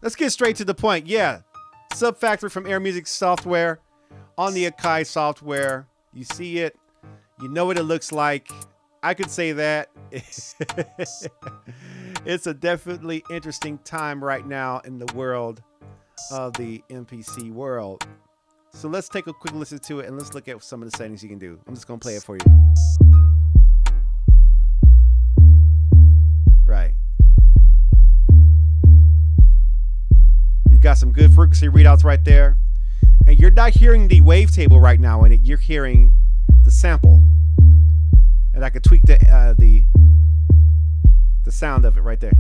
let's get straight to the point. Yeah, Sub Factory from Air Music Software on the Akai software. You see it. You know what it looks like. I could say that. It's a definitely interesting time right now in the world of the MPC world. So let's take a quick listen to it and let's look at some of the settings you can do. I'm just going to play it for you. Right. You got some good frequency readouts right there. And you're not hearing the wavetable right now in it. You're hearing the sample. And I could tweak the sound of it right there.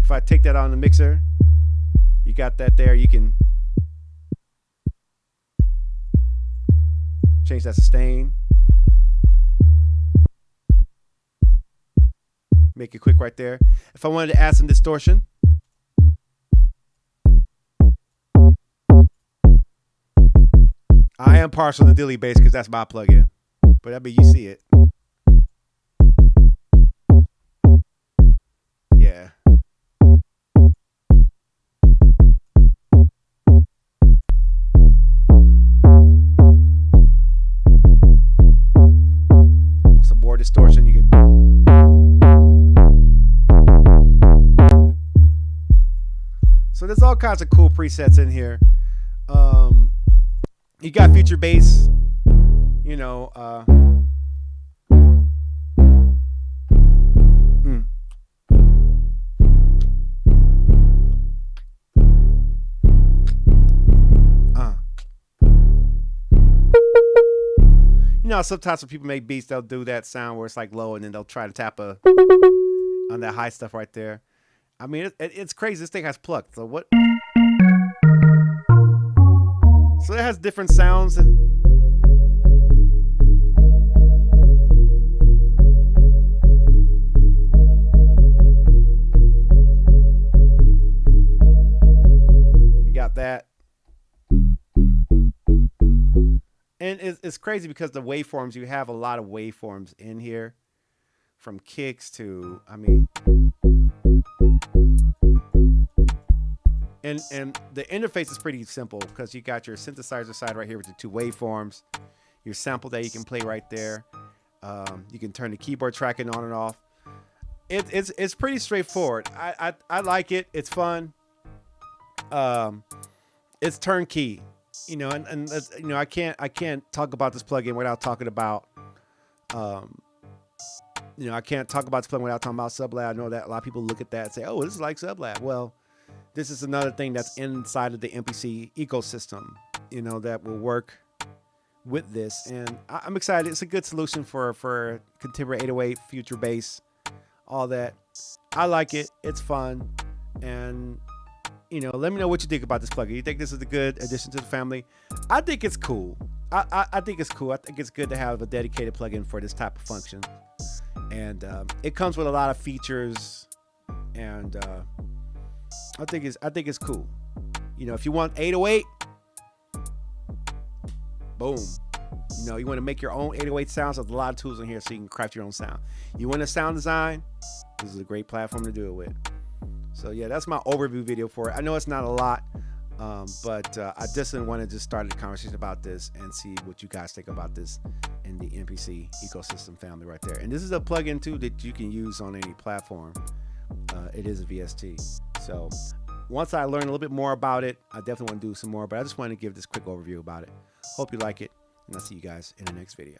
If I take that on the mixer, you got that there. You can change that sustain. Make it quick right there. If I wanted to add some distortion, I am partial to Dilly Bass because that's my plugin. But I mean, you see it. Yeah. Some more distortion, you can. So there's all kinds of cool presets in here. You got future bass, you know. You know, sometimes when people make beats, they'll do that sound where it's like low, and then they'll try to tap on that high stuff right there. I mean, it's crazy. This thing has plucked. So what? So it has different sounds. You got that. And it's crazy because the waveforms, you have a lot of waveforms in here. From kicks to, I mean. And the interface is pretty simple because you got your synthesizer side right here with the two waveforms, your sample that you can play right there. You can turn the keyboard tracking on and off. It's pretty straightforward. I like it. It's fun. It's turnkey, you know, and you know, I can't talk about this plugin without talking about you know, I can't talk about this plugin without talking about Sublab. I know that a lot of people look at that and say, oh, this is like Sublab. Well, this is another thing that's inside of the MPC ecosystem, you know, that will work with this. And I'm excited. It's a good solution for contemporary 808, future bass, all that. I like it. It's fun. And, you know, let me know what you think about this plugin. You think this is a good addition to the family? I think it's cool. I think it's cool. I think it's good to have a dedicated plugin for this type of function. And it comes with a lot of features. And I think it's cool. You know, if you want 808, boom. You know, you want to make your own 808 sounds. There's a lot of tools in here so you can craft your own sound. You want a sound design? This is a great platform to do it with. So yeah, that's my overview video for it. I know it's not a lot, but I just wanted to start a conversation about this and see what you guys think about this in the MPC ecosystem family right there. And this is a plugin too that you can use on any platform. It is a VST. So once I learn a little bit more about it, I definitely want to do some more, but I just wanted to give this quick overview about it. Hope you like it, and I'll see you guys in the next video.